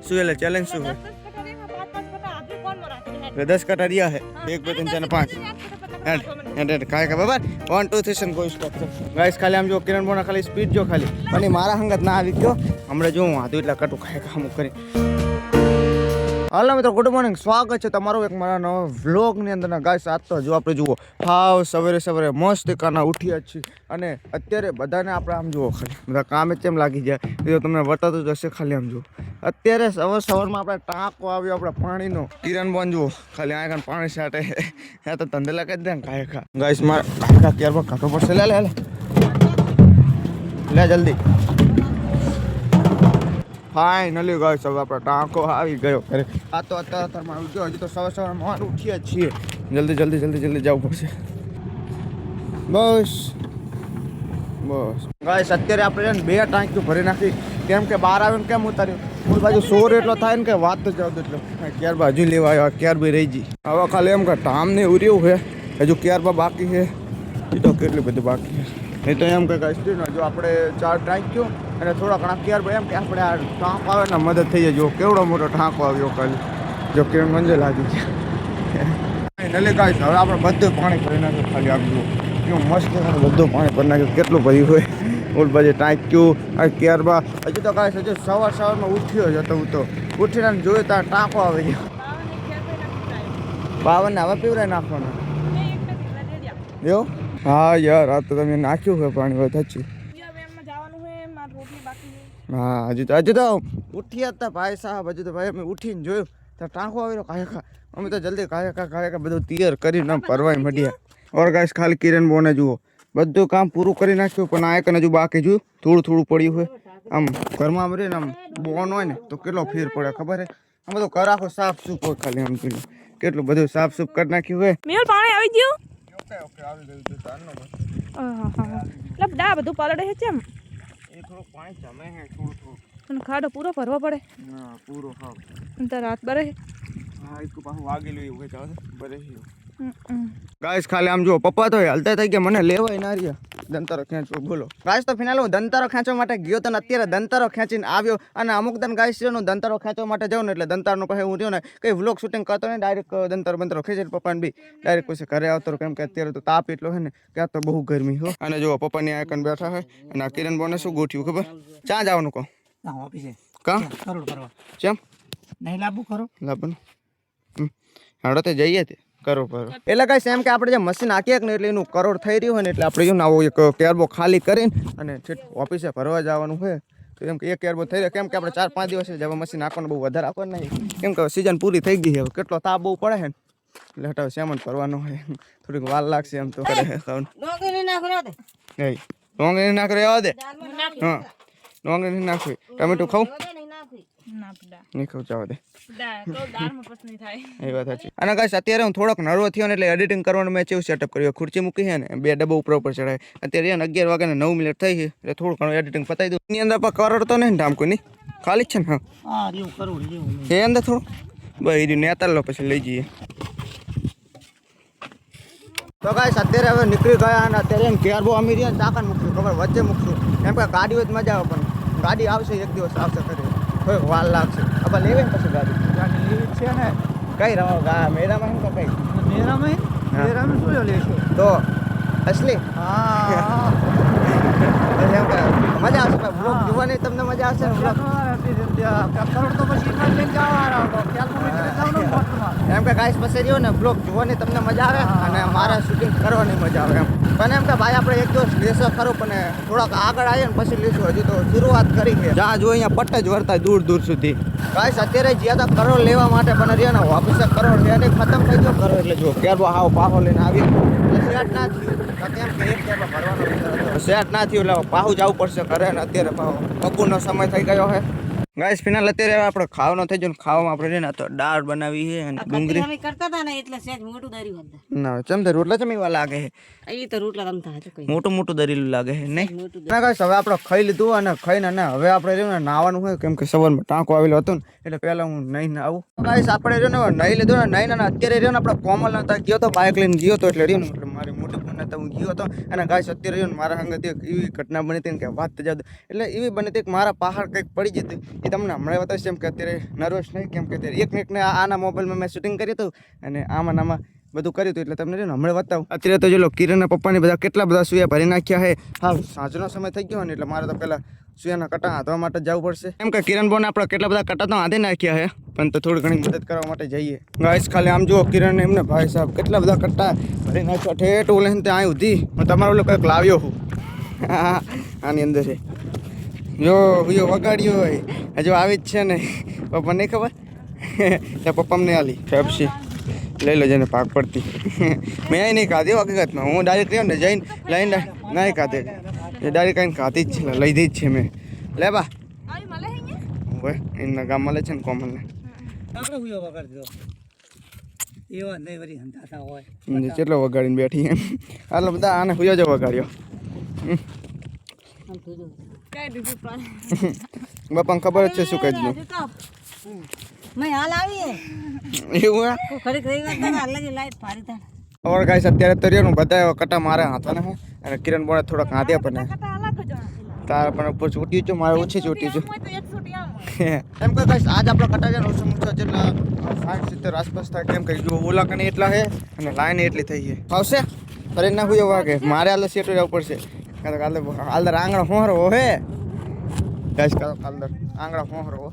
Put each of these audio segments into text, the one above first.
શું એટલે ચેલેન્જ શું है 10 कटा दिया है 1 2 3 4 5 एंड काय का बाबा 1 2 3 कोई स्टॉप गाइस खाली हम जो किरण बोना खाली स्पीड जो खाली અને મારા હંગત ના આવી ગયો હમણે જો હું આધું એટલા કટુ ખાય કામ કરી હાલો મિત્રો ગુડ મોર્નિંગ સ્વાગત છે તમારું એક મારા નવા વ્લોગ ની અંદર ગાઈસ આજ તો જો આપણે જુઓ હાવ સવારે સવારે મસ્ત કાના ઉઠ્યા છીએ અને અત્યારે બધાને આપણે આમ જુઓ ખાલી બધા કામે કેમ લાગી જાય એ તમને બતાતું જ હશે ખાલી આમ જુઓ અત્યારે સવારમાં આપણે ટાંકો આવ્યો આપણે પાણીનો કિરણ બોન જુઓ ખાલી આ કાન પાણી છાંટે હે તો ધંધે લાગે દે ને કાય ખા ગાઈસ માર કાકા ક્યાર પર કાઢો પડશે લે જલ્દી ફાઇનલી ગાઈસ હવે આપણો ટાંકો આવી ગયો અરે આ તો અત્યારમાં ઉઠ્યો હજી તો સવારમાં ઉઠ્યા છીએ જલ્દી જવું પડશે બસ ગાઈસ અત્યારે આપણે બે ટાંકીઓ ભરી નાખી કેમ કે બહાર આવીને કેમ ઉતાર્યું ફૂલ બાજુ સોર એટલો થાય ને કે વાત તો જાવ એટલો ક્યાર બાજુ લેવા આવ્યો ક્યાર બી રહી ગઈ હવે ખાલી એમ કે ટામ ને ઉર્યું છે હજુ ક્યાર બાકી છે એ તો કેટલું બધું બાકી છે એ તો એમ કે ગાઈસ જો આપણે 4 ટાંકીઓ અને થોડા ઘણા ક્યાર ભાઈ એમ કે આપણે આ ટાંકો આવે ને મદદ થઈ જાય જો કેવડો મોટો ટાંકો આવ્યો ખાલી જો કિરણ મંજે લાગી ગયા નલે ગાઈસ હવે આપણે બધું પાણી ભરી નાખ્યું ખાલી આમ જો કેવું મસ્ત બધું પાણી ભરી નાખ્યું કેટલું ભર્યું હોય ઓલ બાજુ ટાંક્યું આ ક્યારમાં હજુ તો ગાઈસ હજુ સવારમાં ઉઠ્યો જ હતો હું તો ઉઠીને જોયું ત્યાં ટાંકો આવી ગયો બાવનને હવે પીવરાઈ નાખવાનો એવું હા યાર આ તો તમે નાખ્યું છે પાણી હોય થયું હા હજુ તો ઉઠ્યા હતા ભાઈ સાહેબ હજુ તો ભાઈ અમે ઉઠીને જોયું તો ટાંકો આવેલો કાયકા અમે તો જલ્દી કાયકા બધું તૈયાર કરીને આમ ભરવાય મઢ્યા ઓર ગાઈસ ખાલી કિરણ બોને જુઓ બધું કામ પૂરું કરી નાખ્યું પણ આ એક હજુ બાકી જોયું થોડું પડ્યું હોય આમ ઘરમાં આમ રહે ને આમ બોન હોય ને તો કેટલો ફેર પડે ખબર હે આમ બધું ઘર આખો સાફ સૂફ હોય ખાલી આમ જોયું કેટલું બધું સાફ સૂફ કરી નાખ્યું હોય મેલ પાણી આવી ગયું ઓકે આવી ગયું તો તારનો બસ હા એટલે દા બધું પલડે છે કેમ એ થોડું પાણી જમે હે થોડું અને ખાડો પૂરો ભરવો પડે ના પૂરો હા તો રાત બરે હા એક પાછું વાગેલું એવું ચાલે બરે ગાઈસ ખાલી આમ જો પપ્પા તો હાલતા થઈ ગયા મને લેવાય ના રહ્યા દંતારો ખેંચવો બોલો ગાઈસ તો ફિનાલ હું દંતારો ખેંચવા માટે ગયો તો ને અત્યારે દંતારો ખેંચીને આવ્યો અને અમુક દન ગાઈસ છે દંતારો ખેંચવા માટે જાઉં ને એટલે દંતારનો પાસે હું રહ્યો ને કંઈ વ્લોગ શૂટિંગ કરતો ને ડાયરેક્ટ દંતારો ખેંચીને પપ્પાને બી ડાયરેક્ટ પછી ઘરે આવતો કેમ કે અત્યારે તો તાપ એટલો છે ને કે આ તો બહુ ગરમી હો અને જો પપ્પાની આકન બેઠા હોય અને આ કિરણ બોને શું ગોઠ્યું ખબર ક્યાં જવાનું કહો ઓફિસે કાં કરોડ કરવા ચમ નહીં લાવવું ખરો લાવવાનું હાડો તો જઈએ તે કરોડ પર એટલે કાંઈ એમ કે આપણે જે મશીન આખીએ ને એટલે એનું કરોડ થઈ રહ્યું હોય ને એટલે આપણે જો આવો એક કેરબો ખાલી કરીને અને ઓફિસે ભરવા જવાનું હોય તો એમ કે એક કેરબો થઈ રહ્યો કેમ કે આપણે 4-5 દિવસ જ હવે મશીન આખવાનું બહુ વધારે આપવાનું નહીં કેમ કે સિઝન પૂરી થઈ ગઈ હવે કેટલો તાપ બહુ પડે છે ને એટલે હટાવ સેમન કરવાનો હોય થોડીક વાર લાગશે એમ તો કરે ડોંગળી નાખ રહેવા દે હા ડોંગળી નાખવી ટમેટું ખાવું નહીં ખાવ ચાવ દે એ વાત સાચી અને ગાઈસ અત્યારે હું થોડોક નર્વો થયો ને એટલે એડિટિંગ કરવાનું મેં કેવું સેટઅપ કર્યું ખુરચી મૂકી છે ને 2 ડબ્બા ઉપર ચડાય અત્યારે 11 વાગ્યાને 9 મિનિટ થઈ છે એટલે થોડું ઘણું એડિટિંગ પતાવી દઉં એની અંદર પણ કરોડ તો નહીં ધામ કોઈ નહીં ખાલી જ છે ને હા એવું કરોડ જેવું એ અંદર થોડું ભાઈ નેતા લો પછી લઈ જઈએ તો ગાઈસ અત્યારે હવે નીકળી ગયા અને અત્યારે કેર બહુ અમીર છે ચાકન મૂકશું ખબર વચ્ચે મૂકશું કેમ કે ગાડી હોય મજા આવે પણ ગાડી આવશે એક દિવસ આવશે ખરી થોડીક વાર લાગશે આપણે લેવી ને પછી ગાડી લેવી છે ને કઈ રવા મેરામાં એમ તો કઈ મેરામાં શું લેશું તો અસલી હા એમ કે મજા આવશે બ્લોગ જોવાની તમને મજા આવશે ને કરોડ તો પછી લઈને જવાના એમ કે ગાઈસ પછી રહ્યો ને બ્લોગ જોવાની તમને મજા આવે અને મારે શૂટિંગ કરવાની મજા આવે એમ પણ એમ કે ભાઈ આપણે એક દિવસ લેશો ખરું પણ થોડાક આગળ આવીએ ને પછી લેશું હજુ તો શરૂઆત કરી છે જ્યાં જો અહીંયા પટ્ટ જ વરતા દૂર સુધી ગાઈસ અત્યારે જ્યાં તા કરોડ લેવા માટે પણ રહ્યો ને ઓફિસે કરોડ લેને ખતમ થઈ ગયો કરોડ એટલે જો કેરબો હાવ પાહો લઈને આવી સેટ ના થયું કેમ કે એક કેરબો ભરવાનો સેટ ના થયું એટલે પાહુ જવું પડશે ઘરે ને અત્યારે બપોરનો સમય થઈ ગયો છે ગાઈસ ફિનાલ અત્યારે આપણે ખાવાનો થઈ ગયો ખાવામાં આપણે છે ને તો દાળ બનાવી છે અને ડુંગળી અમે કરતા હતા ને એટલે સેજ મોટું દર્યું હતા ના ચમ તો રોટલા ચમીવા લાગે છે અહીં તો રોટલા રમતા હતા કઈ મોટું દરેલું લાગે છે નહીં ના ગાઈસ હવે આપણે ખાઈ લીધું અને ખાઈને ને હવે આપણે રહ્યું ને નાવાનું હોય કેમ કે સવારમાં ટાંકો આવેલો હતો ને એટલે પહેલા હું નહીં આવું ગાઈસ આપણે રહ્યું ને નહીં લીધું ને નહીં અત્યારે રહ્યો ને આપણે કોમલ નતા ગયો તો બાઇક લઈને ગયો તો એટલે રહ્યું ને એટલે મારી મોટી ફોન હતા હું ગયો હતો અને ગાઈસ અત્યારે રહ્યો ને મારા સંગત એક એવી ઘટના બની હતી ને કે વાત જ એટલે એવી બની હતી કે મારા પહાડ કંઈક પડી જતી એ તમને હમણાં બતાવીશ એમ કે અત્યારે નર્વસ નહીં કેમ કે અત્યારે એકને આના મોબાઈલમાં મેં શૂટિંગ કર્યું હતું અને આમાં બધું કર્યું હતું એટલે તમને હમણાં બતાવું અત્યારે તો જો કિરણના પપ્પાની બધા કેટલા બધા સુયા ભરી નાખ્યા છે હા સાંજનો સમય થઈ ગયો ને એટલે મારે તો પહેલાં સુયાના કટા હાંધવા માટે જવું પડશે એમ કે કિરણ બોને આપણે કેટલા બધા કટા તો હાંધી નાખ્યા છે પણ તો થોડી ઘણી મદદ કરવા માટે જઈએ ગાઈસ ખાલી આમ જુઓ કિરણ એમને ભાઈ સાહેબ કેટલા બધા કટ્ટા ભરી નાખ્યા ઠેઠ ઓલે ત્યાં અહીં ઉધી હું તમારો ઓલો કંઈક લાવ્યો હું આની અંદર છે જો હુયો વગાડ્યો હોય હજુ આવી જ છે ને પપ્પા નહીં ખબર ત્યાં પપ્પાને આલી ફેબસી લઈ લો જઈને પાક પડતી મેં અહીં નહીં ખાધી હકીકતમાં હું ડાયરેક્ટ રહ્યો ને જઈને લઈને નહીં ખાધે એ ડાયરેક્ટ કાંઈ ખાધી જ છે લઈ દઈ જ છે મેં લે બા આવી મળે અહીંયા હોય એમના ગામમાં લે છે ને કોમનને આપણે હુયો વગાડ દો એવા નહીં વળી હંધાતા હોય કેટલો વગાડીને બેઠી એમ આટલા બધા આને હુયો જ વગાડ્યો આમ થઈ કઈ દીધું પણ બાપાને ખબર જ છે શું કહી દીધું ગયું મેં હાલ આવી એવું હે ખરી ખરી વાત હાલ લગી લાઈટ ફારી તા और गाइस અત્યારે તો રહ્યો બધા કટા મારે હાથવાના હે અને કિરણ બોને થોડાક હાથ્યા પણ કટા અલગ જ હોય તાર પણ ઉપર છૂટી છે મારે ઓછી છૂટી છે હોય તો એક છૂટી આમ એમ કે ગાઈસ આજ આપણો કટા છે ઓછો મુછો જેટલા 60-70 આસપાસ થાય કેમ કે જો ઓલા કને એટલા હે અને લાઈન એટલી થઈ છે આવશે ફરી ના હુયો વાગે મારે આલે સેટો જવું પડશે કાલે આલદર આંગળો હોહરો હે ગાઈસ કાલદર આંગળો હોહરો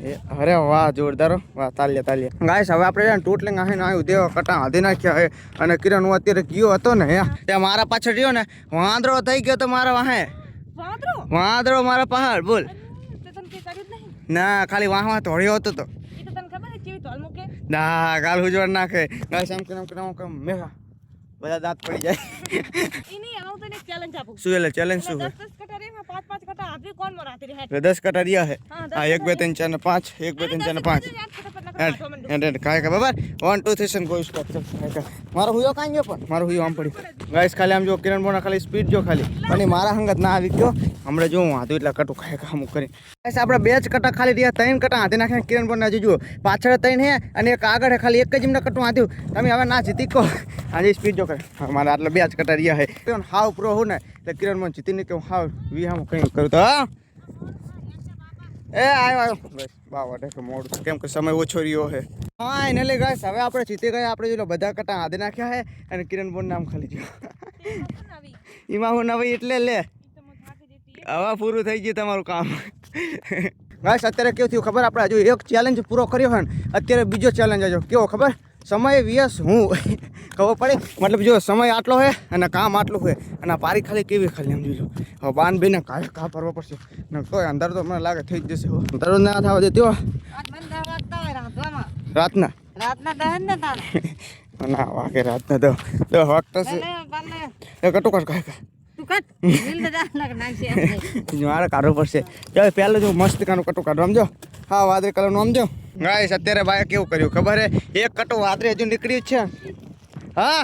એ અરે વાહ જોરદાર વાહ તાલિયા ગાઈસ હવે આપણે ટોટલિંગ આહીને આવ્યું દેવા કટા હાધી નાખ્યા હે અને કિરણ હું અત્યારે ગયો હતો ને ત્યાં મારા પાછળ રહ્યો ને વાંદરો થઈ ગયો તો મારા વાહે વાંદરો મારા પહાડ બોલ તે તને કે કર્યું જ નહીં ના ખાલી વાહ ધોળ્યો હતો તો એ તો તને ખબર છે કેવી તોલ મૂકે ના ગાલ ઉજવડ નાખે ગાઈસ આમ કે મેઘા બધા દાંત પડી જાય ઈ નહીં આવું તને ચેલેન્જ આપું શું એટલે ચેલેન્જ શું 10 કટા રે 5 કટા હાથવી કોણ માં રાતી રે છે 10 કટા રહ્યા હે હા, હા 1 2 3 4 ને 5 1 2 3 4 ને 5 એન્ડ કાય કે બાબા 1 2 3 સેન કોઈ સ્ટોપ મારો હુયો કાંઈ ગયો પણ મારો હુયો આમ પડી ગાઈસ ખાલી આમ જો કિરણ બોના ખાલી સ્પીડ જો ખાલી અને મારા હંગત ના આવી ગયો હમણાં જો હું હાથું એટલા કટું ખાય કામ કરી ગાઈસ આપણે બે જ કટા ખાલી રહ્યા 3 કટા હાથે નાખીને કિરણ બોના જુઓ પાછળ 3 હે અને એક આગળ હે ખાલી એક જ એમને કટું હાથ્યું તમે હવે ના જીતી કો આજે સ્પીડ જો કરે મારા આટલા બે જ કટા રહ્યા હે પણ હાવ પ્રો હું ને એટલે કિરણ બોન જીતીને કે હું હાવ વિહામાં કંઈ કરું તો હા એ આવ્યો બસ બાવા કે મોડું કેમ કે સમય ઓછો રહ્યો હે હા એને લઈ ગાઈસ હવે આપણે જીતી ગયા આપણે જો બધા કટા હાથે નાખ્યા હે અને કિરણ બોન નામ ખાલી જો એમાં હું નવી એટલે લે હવે પૂરું થઈ ગયું તમારું કામ ગાઈસ અત્યારે કેવું થયું ખબર આપણે હજુ એક ચેલેન્જ પૂરો કર્યો હોય ને અત્યારે બીજો ચેલેન્જ આવ્યો કેવો ખબર સમય વ્યસ હું ખબર પડે મતલબ જો સમય આટલો હે અને કામ આટલું હોય અને પારી ખાલી કેવી ખાલી સમજી લો હવે બાન બેને કા ભરવા પડશે ને કોઈ અંદર તો મને લાગે થઈ જ જશે દરરોજ ના થવા દેતી હો રાતના ના વાગે રાતના તો વખત છે એ કટું કર કાંઈ તું કટ મિલ દે લાગ નાખી મારે કાઢવું પડશે ચાલ પહેલાં જો મસ્ત કાનું કટું કાઢો સમજો હા વાદળી કલરનું સમજો ગાઈસ અત્યારે બાય કેવું કર્યું ખબર હે એક કટું વાદળી હજુ નીકળ્યું જ છે હા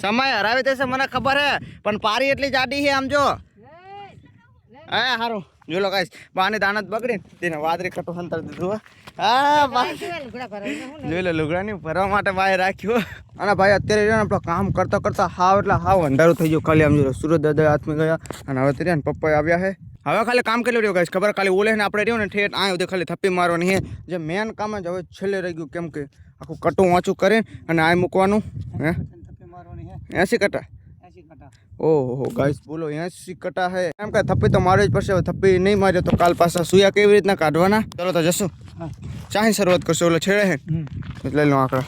સમય હરાવી દેશે મને ખબર હે પણ પારી એટલી જાડી છે આમ જો હા સારું જો લો ગાઈસ બાને દાનત બગડી તેને વાદળી કટું સંતર દીધું હા જોઈ લો લુગડાની ભરવા માટે બાય રાખ્યું અને ભાઈ અત્યારે આપણું કામ કરતા કરતા હાવ એટલે હાવ અંધારું થઈ ગયું ખાલી આમ જો સુરત દાદા હાથમાં ગયા અને હવે ત્યાં પપ્પા આવ્યા છે હવે ખાલી કામ કેટલું રહ્યું ગાઈસ ખબર ખાલી ઓલે ને આપણે રહ્યો ને ઠેઠ આ સુધી ખાલી થપ્પી મારવાની હે જે મેન કામ જ હવે છેલ્લે રહી ગયું કેમ કે આખું કટું વાંચું કરીને અને આ મૂકવાનું હે 80 કટા ઓહો ગાઈસ બોલો 80 કટા હે એમ કે થપ્પી તો મારવી જ પડશે થપ્પી નહીં માર્યો તો કાલ પાછા સુયા કેવી રીતના કાઢવાના ચલો તો જશું ચાહી શરૂઆત કરશો ઓલો છેડે હે લઈ લો આંકડા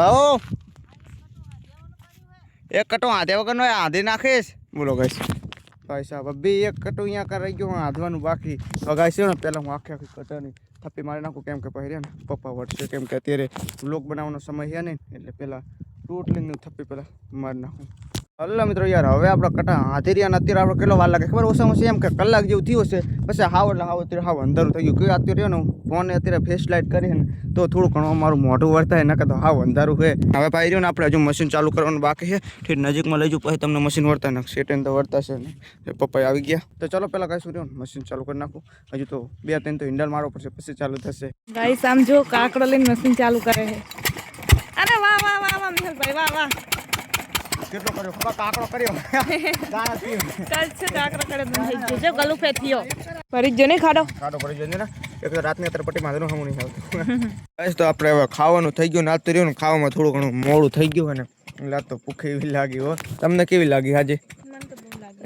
આવો એક કટો હાથે વગરનો આંધી નાખીશ બોલો ગાઈસ ભાઈ સાહેબ અભી એક કટો અહીંયા કરાઈ ગયો હાથવાનું બાકી વગાઈશું ને પહેલાં હું આખી કટાની થપ્પી મારી નાખું કેમ કે પહેર્યા ને પપ્પા વટશે કેમ કે અત્યારે વ્લોગ બનાવવાનો સમય છે નહીં એટલે પહેલાં ટોટલી થપ્પી પહેલાં મારી નાખું હલો મિત્રો યાર હવે આપણે કટા હાથેરિયાને અત્યારે આપણે કેટલો વાર લાગે ખબર ઓછામાં ઓછી એમ કે કલાક જેવું થયું છે પછી હાવ એટલે હાવ અત્યારે હાવ અંધારું થઈ ગયું કે અત્યારે ને ફોને અત્યારે ફેસ લાઇટ કરી ને તો થોડું ઘણું અમારું મોઢું વર્તાય ન તો હાવ અંધારું છે હવે ભાઈ રહ્યું ને આપણે હજુ મશીન ચાલુ કરવાનું બાકી છે ઠીક નજીકમાં લઈ જવું પછી તમને મશીન વર્તા નાખ સેટેન તો વર્તાશે ને પપ્પા આવી ગયા તો ચલો પહેલાં કાંઈ શું રહ્યું મશીન ચાલુ કરી નાખું હજુ તો 2-3 તો હિન્ડલ મારવો પડશે પછી ચાલુ થશે ગાઈસ આમ જો કાકડો લઈને મશીન ચાલુ કરે છે અરે વાહ વાહ વાહ વાહ મિહલભાઈ વાહ વાહ કેટલો કર્યો ખબર કાકડો કર્યો દાણા પીવું ચાલ છે કાકડો કરે બંધ જો ગલુ ફેથિયો ફરી જો નહીં ખાડો કાઢો પડી જઈને ને એક તો રાતની અત્યારે પટ્ટી માધરું હમું નહીં આવતું બસ તો આપણે હવે ખાવાનું થઈ ગયું નાત તો રહ્યું ને ખાવામાં થોડું ઘણું મોડું થઈ ગયું ને એટલે તો ભૂખ એવી લાગી હો તમને કેવી લાગી આજે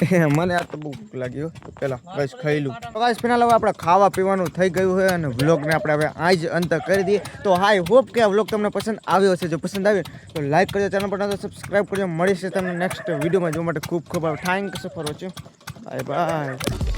મને આ તો બહુ ભૂખ લાગી હો તો પેલા બસ ખાઈ લઉં તો ગાઈસ ફિનાલ હવે આપણે ખાવા પીવાનું થઈ ગયું છે અને વ્લોગને આપણે હવે આ જ અંત કરી દઈએ તો હાઈ હોપ કે આ વ્લોગ તમને પસંદ આવ્યો હશે જો પસંદ આવ્યો તો લાઈક કરજો ચેનલ પર સબસ્ક્રાઈબ કરજો મળીશું તમને નેક્સ્ટ વિડીયોમાં જોવા માટે ખૂબ ખૂબ thanks for watching bye bye